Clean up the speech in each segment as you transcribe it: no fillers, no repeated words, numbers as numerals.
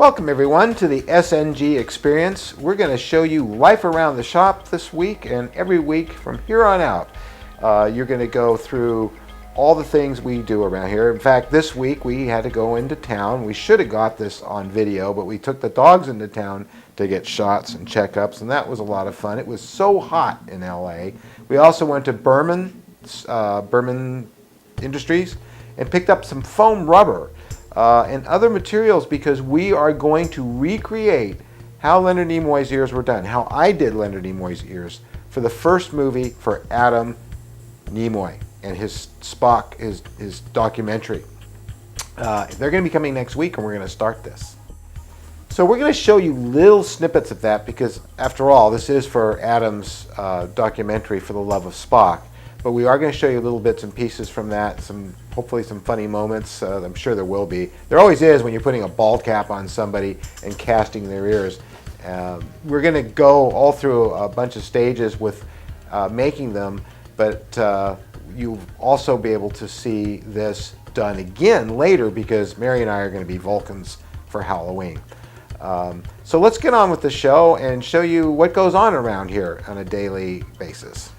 Welcome everyone to the Sng Experience. We're going to show you life around the shop this week and every week from here on out. You're going to go through all the things we do around here. In fact, this week we had to go into town. We should have got this on video, but we took the dogs into town to get shots and checkups, and that was a lot of fun. It was so hot in LA. We also went to Berman Industries and picked up some foam rubber and other materials because we are going to recreate how Leonard Nimoy's ears were done, how I did Leonard Nimoy's ears for the first movie for Adam Nimoy and his Spock, his documentary. They're going to be coming next week, and we're going to start this. So we're going to show you little snippets of that because, after all, this is for Adam's documentary For the Love of Spock. But we are going to show you little bits and pieces from that, hopefully some funny moments. I'm sure there will be. There always is when you're putting a bald cap on somebody and casting their ears. We're going to go all through a bunch of stages with making them, but you'll also be able to see this done again later because Mary and I are going to be Vulcans for Halloween. So let's get on with the show and show you what goes on around here on a daily basis.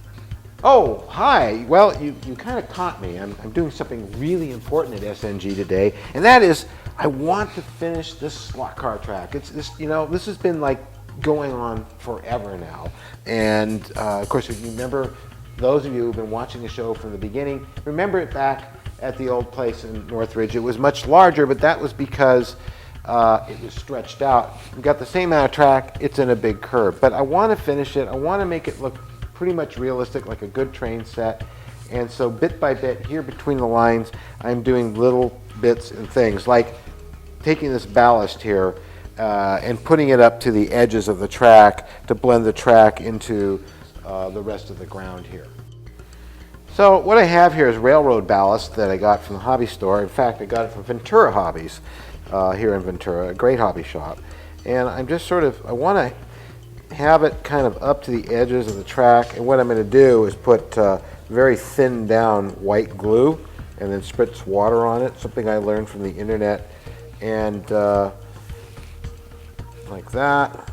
Oh, hi. Well, you kind of caught me. I'm doing something really important at SNG today, and that is I want to finish this slot car track. This has been like going on forever now. And of course, if you remember, those of you who've been watching the show from the beginning, remember it back at the old place in Northridge. It was much larger, but that was because it was stretched out. We've got the same amount of track. It's in a big curve, but I want to finish it. I want to make it look pretty much realistic, like a good train set. And so bit by bit, here between the lines, I'm doing little bits and things, like taking this ballast here and putting it up to the edges of the track to blend the track into the rest of the ground here. So what I have here is railroad ballast that I got from the hobby store. In fact, I got it from Ventura Hobbies here in Ventura, a great hobby shop. And I'm just I want to have it kind of up to the edges of the track, and what I'm going to do is put very thin down white glue and then spritz water on it, something I learned from the internet, and like that.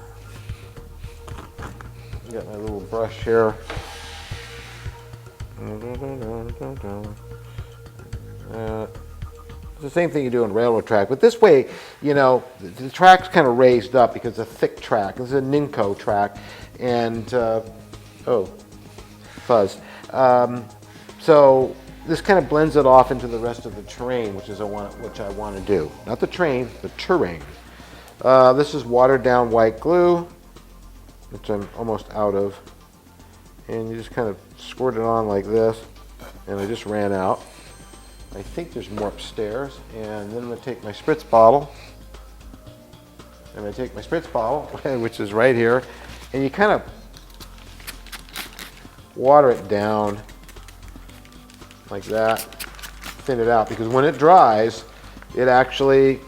Got my little brush here. It's the same thing you do on railroad track, but this way, the track's kind of raised up because it's a thick track. This is a Ninco track, and fuzz. So this kind of blends it off into the rest of the terrain, which I want to do. Not the train, the terrain. This is watered down white glue, which I'm almost out of, and you just kind of squirt it on like this, and I just ran out. I think there's more upstairs, and then I'm going to take my spritz bottle, which is right here, and you kind of water it down like that, thin it out, because when it dries, it actually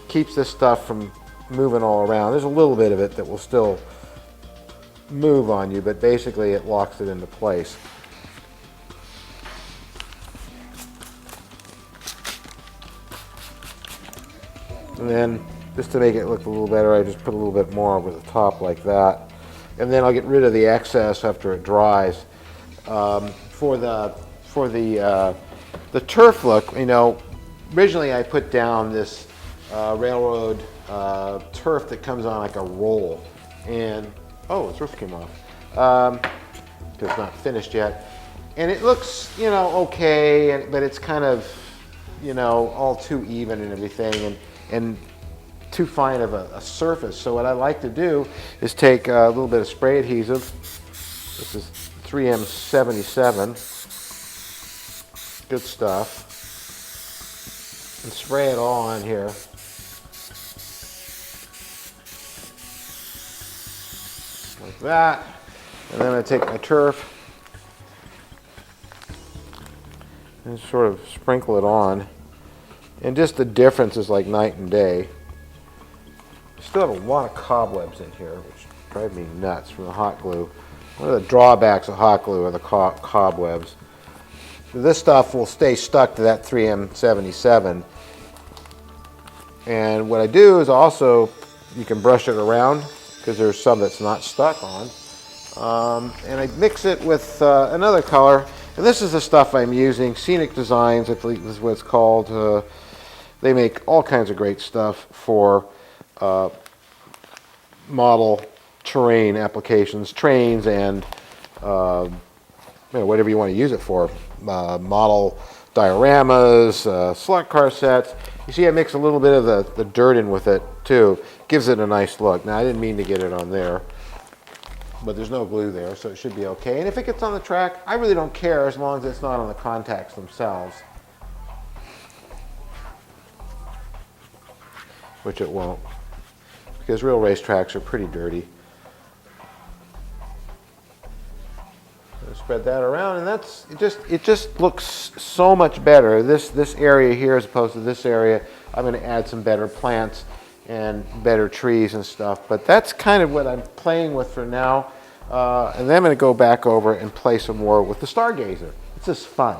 keeps this stuff from moving all around. There's a little bit of it that will still move on you, but basically it locks it into place. And then, just to make it look a little better, I just put a little bit more over the top like that. And then I'll get rid of the excess after it dries. For the turf look, originally I put down this railroad turf that comes on like a roll. And, the turf came off. Because it's not finished yet. And it looks, okay, but it's kind of, all too even and everything. And too fine of a surface. So what I like to do is take a little bit of spray adhesive. This is 3M77. Good stuff. And spray it all on here. Like that. And then I take my turf and sort of sprinkle it on. And just the difference is like night and day. Still have a lot of cobwebs in here, which drive me nuts from the hot glue. One of the drawbacks of hot glue are the cobwebs. This stuff will stay stuck to that 3M77, And what I do is also, you can brush it around because there's some that's not stuck on. And I mix it with another color. And this is the stuff I'm using, Sng Designs, I believe is what it's called. They make all kinds of great stuff for model terrain applications, trains, and whatever you want to use it for. Model dioramas, slot car sets. You see I mix a little bit of the dirt in with it too. Gives it a nice look. Now I didn't mean to get it on there, but there's no glue there, so it should be okay. And if it gets on the track, I really don't care as long as it's not on the contacts themselves, which it won't, because real racetracks are pretty dirty. Spread that around, and it just looks so much better. This area here as opposed to this area, I'm going to add some better plants and better trees and stuff. But that's kind of what I'm playing with for now. And then I'm going to go back over and play some more with the Stargazer. It's just fun,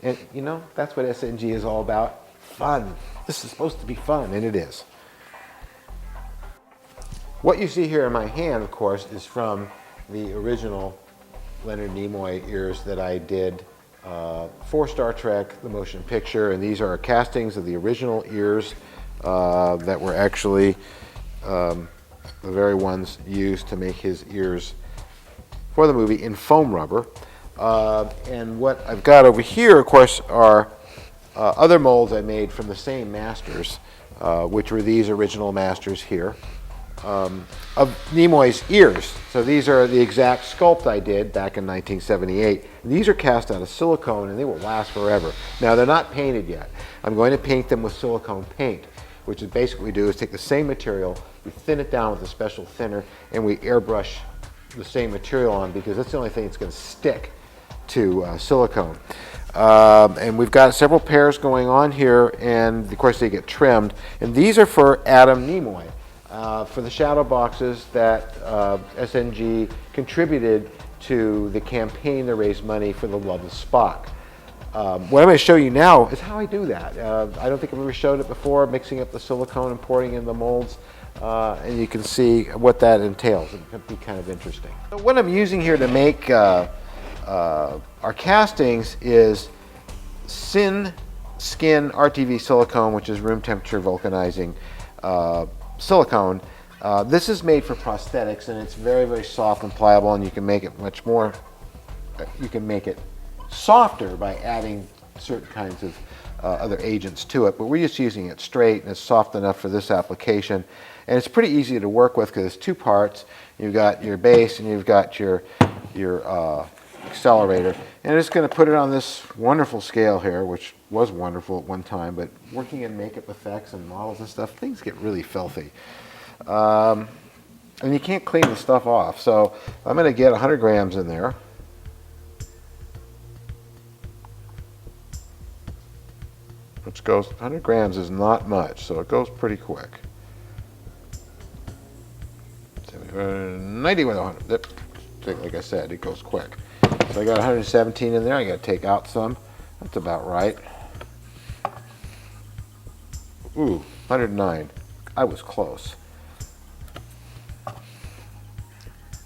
and you know that's what SNG is all about. Fun. This is supposed to be fun, and it is. What you see here in my hand, of course, is from the original Leonard Nimoy ears that I did for Star Trek, the motion picture, and these are castings of the original ears that were actually the very ones used to make his ears for the movie in foam rubber. And what I've got over here, of course, are other molds I made from the same masters, which were these original masters here. Of Nimoy's ears. So these are the exact sculpt I did back in 1978. And these are cast out of silicone and they will last forever. Now they're not painted yet. I'm going to paint them with silicone paint, which is basically what we do is take the same material, we thin it down with a special thinner, and we airbrush the same material on because that's the only thing that's going to stick to silicone. And we've got several pairs going on here, and of course they get trimmed. And these are for Adam Nimoy. For the shadow boxes that SNG contributed to the campaign to raise money for the love of Spock. What I'm going to show you now is how I do that. I don't think I've ever showed it before, mixing up the silicone and pouring in the molds, and you can see what that entails. It could be kind of interesting. So what I'm using here to make our castings is Sng RTV silicone, which is room temperature vulcanizing silicone. This is made for prosthetics, and it's very, very soft and pliable, and you can make it much more, you can make it softer by adding certain kinds of other agents to it, but we're just using it straight, and it's soft enough for this application. And it's pretty easy to work with because it's two parts. You've got your base and you've got your accelerator. And I'm just going to put it on this wonderful scale here, which was wonderful at one time, but working in makeup effects and models and stuff, things get really filthy. And you can't clean the stuff off. So I'm going to get 100 grams in there. Which goes, 100 grams is not much, so it goes pretty quick. 90 with 100. Like I said, it goes quick. So I got 117 in there. I got to take out some. That's about right. Ooh, 109. I was close.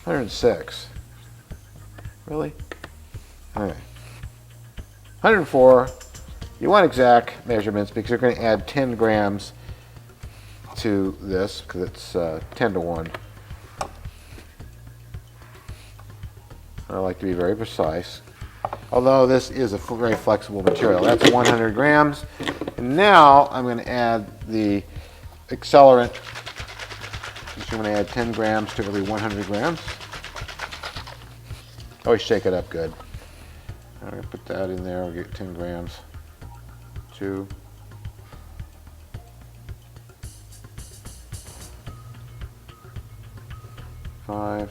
106. Really? Okay. 104. You want exact measurements because you're going to add 10 grams to this because it's 10 to 1. I like to be very precise. Although this is a very flexible material. That's 100 grams. And now I'm going to add the accelerant. So I'm going to add 10 grams to every 100 grams. Always shake it up good. I'm going to put that in there. We'll get 10 grams. 2. 5.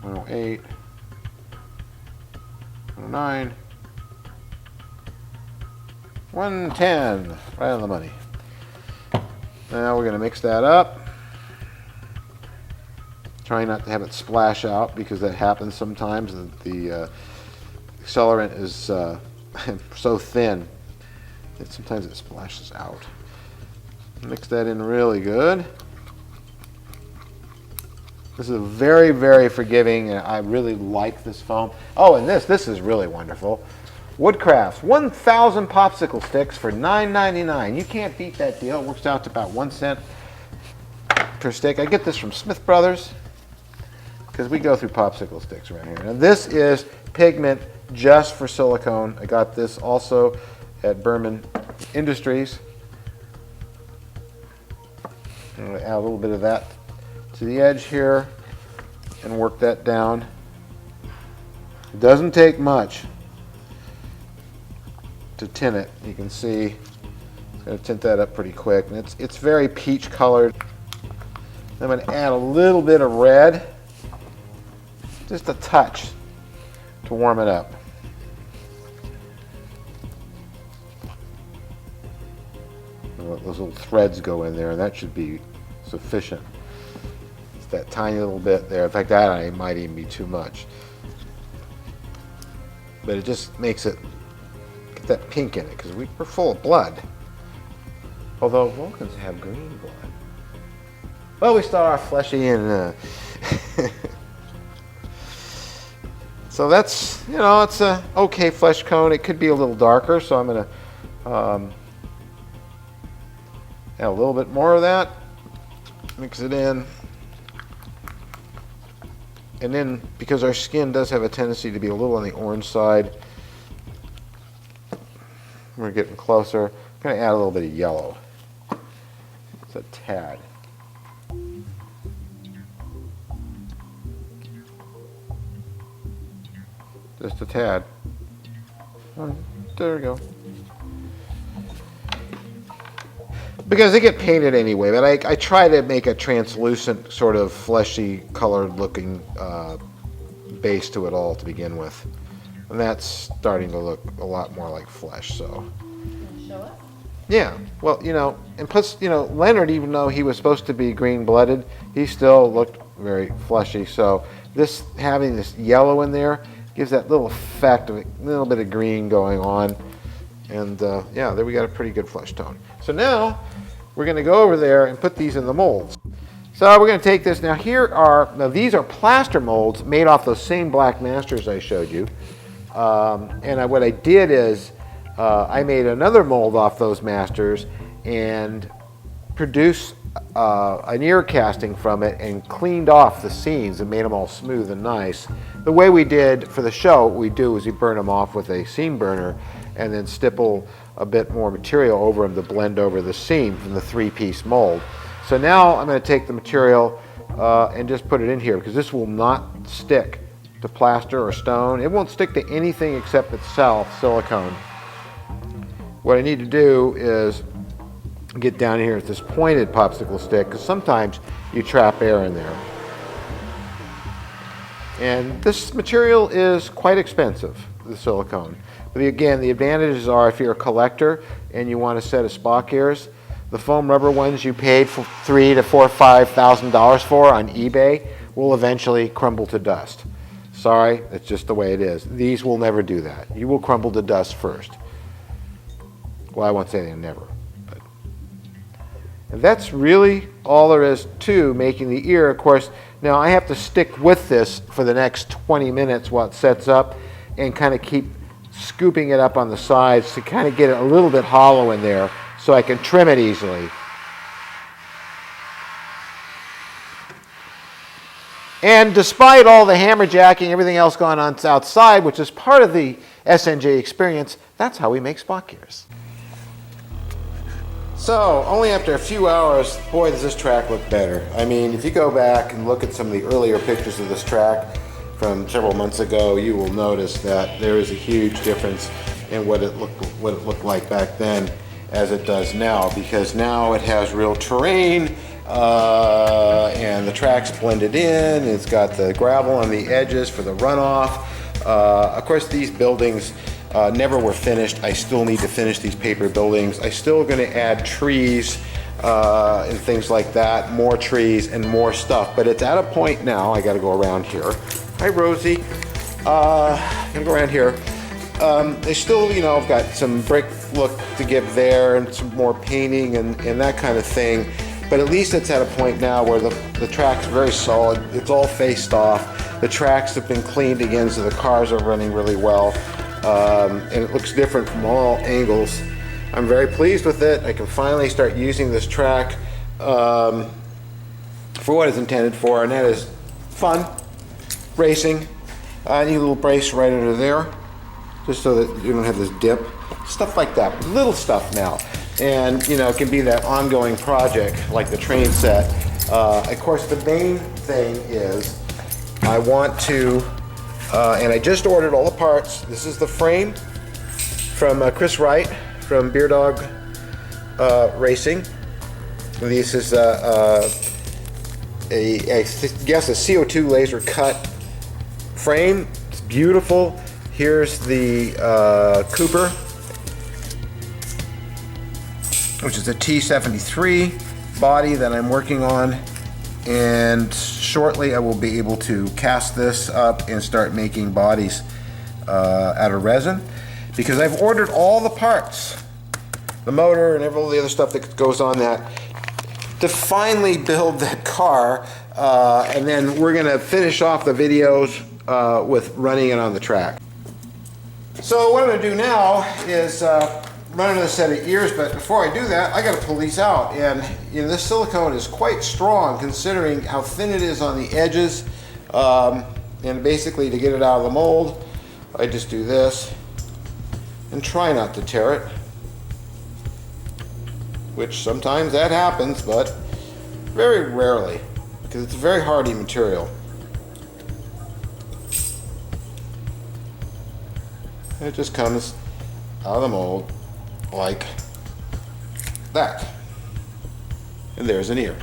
108. 109. 110. Right on the money. Now we're going to mix that up. Try not to have it splash out because that happens sometimes. The accelerant is so thin Sometimes it splashes out. Mix that in really good. This is very, very forgiving, and I really like this foam. Oh, and this is really wonderful. Woodcrafts, 1,000 popsicle sticks for $9.99. You can't beat that deal. It works out to about 1 cent per stick. I get this from Smith Brothers because we go through popsicle sticks around here. Now this is pigment just for silicone. I got this also at Berman Industries. I'm going to add a little bit of that to the edge here and work that down. It doesn't take much to tint it. You can see it's going to tint that up pretty quick, and it's very peach colored. I'm going to add a little bit of red, just a touch, to warm it up. And let those little threads go in there, and that should be sufficient. It's that tiny little bit there. In fact, that might even be too much. But it just makes it get that pink in it, because we're full of blood. Although Vulcans have green blood. Well, we still are fleshy and so that's, you know, it's a okay flesh cone. It could be a little darker, so I'm going to add a little bit more of that. Mix it in. And then, because our skin does have a tendency to be a little on the orange side, we're getting closer. I'm going to add a little bit of yellow. It's a tad. Just a tad. Oh, there we go. Because they get painted anyway, but I try to make a translucent, sort of fleshy, colored looking base to it all to begin with. And that's starting to look a lot more like flesh, so. Can you show us? Yeah, well, you know, and plus, you know, Leonard, even though he was supposed to be green-blooded, he still looked very fleshy. So this, having this yellow in there, gives that little effect of a little bit of green going on. And yeah, there we got a pretty good flesh tone. So now we're going to go over there and put these in the molds. So we're going to take this. Now these are plaster molds made off those same black masters I showed you. What I did is I made another mold off those masters and produced an ear casting from it and cleaned off the seams and made them all smooth and nice. The way we did for the show, what we do is we burn them off with a seam burner and then stipple a bit more material over them to blend over the seam from the 3-piece mold. So now I'm going to take the material and just put it in here, because this will not stick to plaster or stone. It won't stick to anything except itself, silicone. What I need to do is get down here with this pointed popsicle stick, because sometimes you trap air in there. And this material is quite expensive, the silicone. But again, the advantages are if you're a collector and you want a set of Spock ears, the foam rubber ones you paid for $3,000 to $5,000 for on eBay will eventually crumble to dust. Sorry, it's just the way it is. These will never do that. You will crumble to dust first. Well, I won't say they never. But. And that's really all there is to making the ear. Of course, now I have to stick with this for the next 20 minutes while it sets up and kind of keep scooping it up on the sides to kind of get it a little bit hollow in there so I can trim it easily. And despite all the hammerjacking, everything else going on outside, which is part of the Sng Experience, that's how we make Spock ears. So, only after a few hours, boy, does this track look better. I mean, if you go back and look at some of the earlier pictures of this track from several months ago, you will notice that there is a huge difference in what it looked like back then as it does now, because now it has real terrain and the track's blended in. It's got the gravel on the edges for the runoff. Of course, these buildings never were finished. I still need to finish these paper buildings. I'm still going to add trees and things like that, more trees and more stuff. But it's at a point now, I got to go around here. Hi, Rosie. I'm going to go around here. They still, you know, I've got some brick look to give there and some more painting and that kind of thing. But at least it's at a point now where the track's very solid. It's all faced off. The tracks have been cleaned again, so the cars are running really well. And it looks different from all angles. I'm very pleased with it. I can finally start using this track for what it's intended for, and that is fun, racing. I need a little brace right under there, just so that you don't have this dip. Stuff like that, little stuff now. And you know, it can be that ongoing project like the train set. Of course, the main thing is I want to, and I just ordered all the parts. This is the frame from Chris Wright from Beer Dog Racing. This is I guess a CO2 laser cut frame. It's beautiful. Here's the Cooper, which is a T73 body that I'm working on, and shortly I will be able to cast this up and start making bodies out of resin, because I've ordered all the parts, the motor and all the other stuff that goes on that, to finally build that car, and then we're going to finish off the videos with running it on the track. So what I'm going to do now is run another set of ears, but before I do that, I got to pull these out. And you know, this silicone is quite strong considering how thin it is on the edges. And basically, to get it out of the mold, I just do this and try not to tear it, which sometimes that happens, but very rarely, because it's a very hardy material. It just comes out of the mold like that. And there's an ear.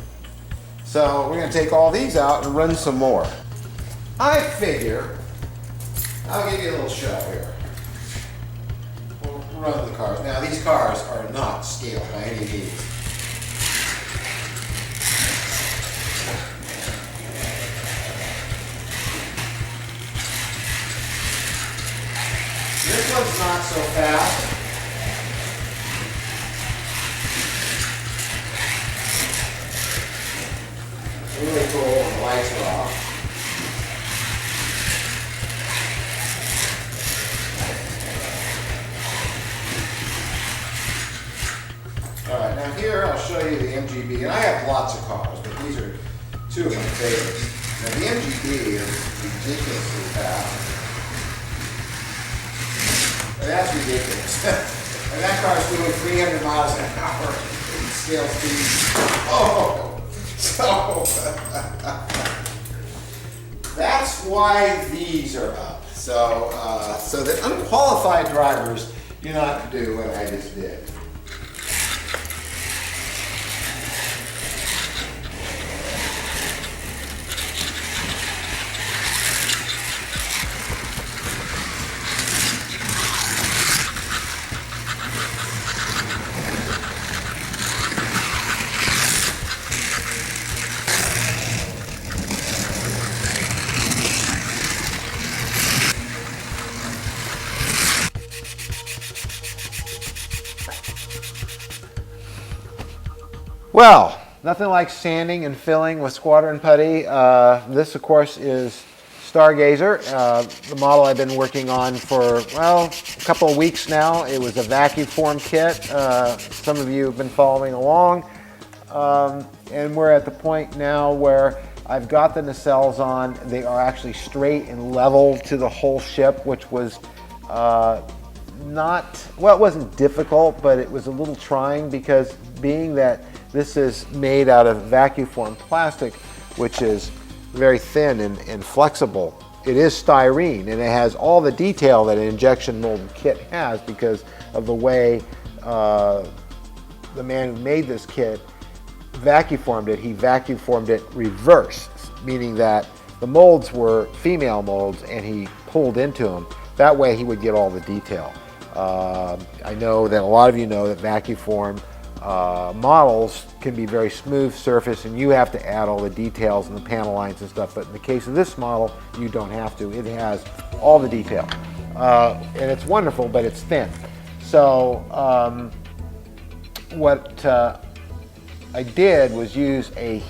So we're going to take all these out and run some more. I figure I'll give you a little show here. We'll run the cars. Now these cars are not scaled by any means. This one's not so fast. Really cool, and the lights are off. Alright, now here I'll show you the MGB, and I have lots of cars, but these are two of my favorites. Now the MGB is ridiculously fast. And that's ridiculous. And that car is doing 300 miles an hour in scale speed. Oh! So, that's why these are up. So that unqualified drivers do not do what I just did. Well, nothing like sanding and filling with squadron putty. This, of course, is Stargazer, the model I've been working on for, well, a couple of weeks now. It was a vacuum form kit. Some of you have been following along. And we're at the point now where I've got the nacelles on. They are actually straight and level to the whole ship, which was not, well, it wasn't difficult, but it was a little trying, because being that this is made out of vacuum formed plastic, which is very thin and flexible. It is styrene, and it has all the detail that an injection molded kit has because of the way the man who made this kit vacuum formed it. He vacuum formed it reverse, meaning that the molds were female molds and he pulled into them. That way he would get all the detail. I know that a lot of you know that vacuum formed models can be very smooth surface, and you have to add all the details and the panel lines and stuff, but in the case of this model you don't have to. It has all the detail. and it's wonderful, but it's thin. So what I did was use a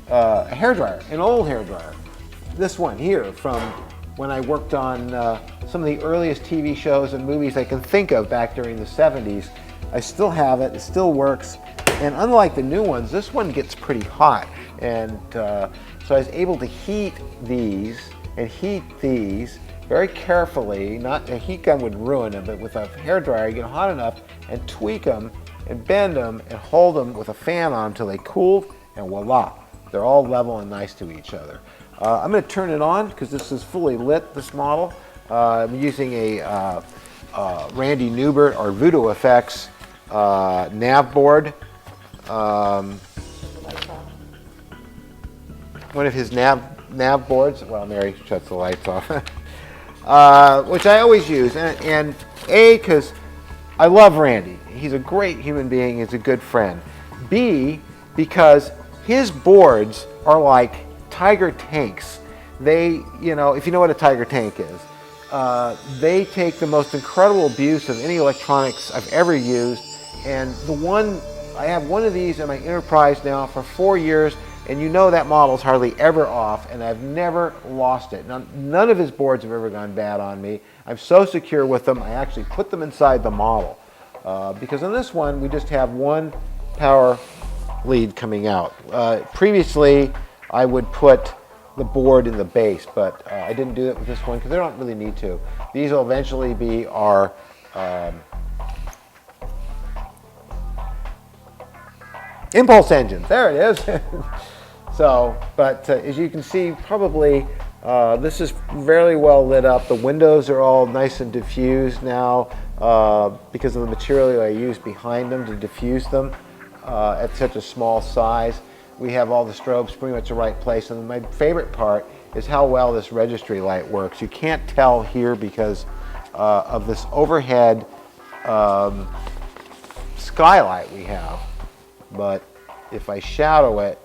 hairdryer, an old hairdryer. This one here from when I worked on some of the earliest TV shows and movies I can think of back during the 70s. I still have it, it still works. And unlike the new ones, this one gets pretty hot. And so I was able to heat these and heat these very carefully. Not a heat gun would ruin them, but with a hairdryer, you get hot enough and tweak them and bend them and hold them with a fan on until they cooled, and voila, they're all level and nice to each other. I'm going to turn it on because this is fully lit, this model. I'm using a Randy Newbert or Voodoo Effects nav board. One of his nav boards. Well, Mary shuts the lights off. Which I always use, and A, because I love Randy. He's a great human being. He's a good friend. B, because his boards are like Tiger tanks. They, you know, if you know what a Tiger tank is, they take the most incredible abuse of any electronics I've ever used. And I have one of these in my Enterprise now for 4 years, and you know that model's hardly ever off, and I've never lost it. None of his boards have ever gone bad on me. I'm so secure with them, I actually put them inside the model. Because on this one, we just have one power lead coming out. Previously, I would put the board in the base, but I didn't do it with this one because I don't really need to. These will eventually be our impulse engines. There it is. So, but as you can see, probably this is very well lit up. The windows are all nice and diffused now because of the material I used behind them to diffuse them at such a small size. We have all the strobes pretty much the right place, and my favorite part is how well this registry light works. You can't tell here because of this overhead skylight we have, but if I shadow it,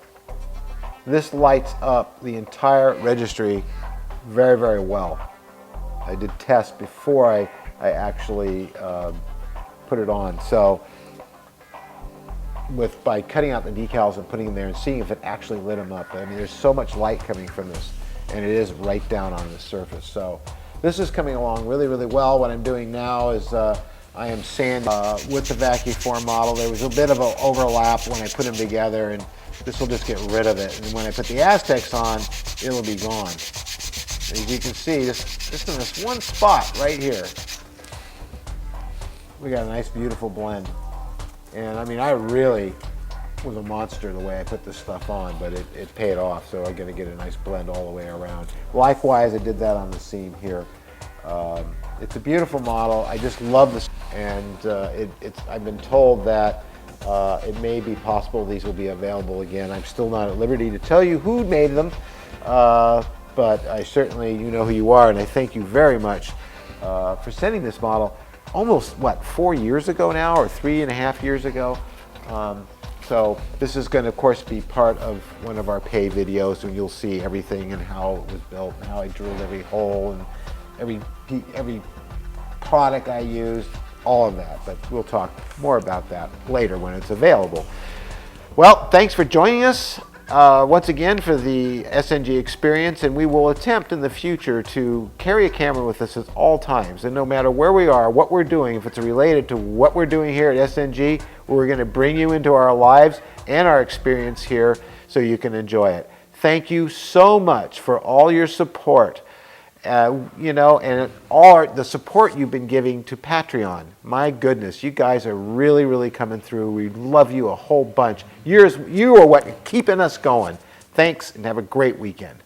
this lights up the entire registry very, very well. I did tests before I actually put it on. So by cutting out the decals and putting them there and seeing if it actually lit them up. I mean, there's so much light coming from this, and it is right down on the surface. So this is coming along really, really well. What I'm doing now is I am sanding with the vacuum model. There was a bit of an overlap when I put them together, and this will just get rid of it. And when I put the Aztecs on, it'll be gone. As you can see, just in this one spot right here, we got a nice, beautiful blend. And I mean, I really was a monster the way I put this stuff on, but it paid off, so I'm gonna get a nice blend all the way around. Likewise, I did that on the seam here. It's a beautiful model. I just love this, and I've been told that it may be possible these will be available again. I'm still not at liberty to tell you who made them, but I certainly, you know who you are, and I thank you very much for sending this model almost, what, 4 years ago now, or 3.5 years ago. So this is going to, of course, be part of one of our pay videos, and you'll see everything and how it was built, and how I drilled every hole, and every product I used, all of that. But we'll talk more about that later when it's available. Well, thanks for joining us once again for the Sng Experience, and we will attempt in the future to carry a camera with us at all times. And no matter where we are, what we're doing, if it's related to what we're doing here at Sng, we're going to bring you into our lives and our experience here so you can enjoy it. Thank you so much for all your support. You know, and all the support you've been giving to Patreon. My goodness, you guys are really, really coming through. We love you a whole bunch. You are what keeping us going. Thanks, and have a great weekend.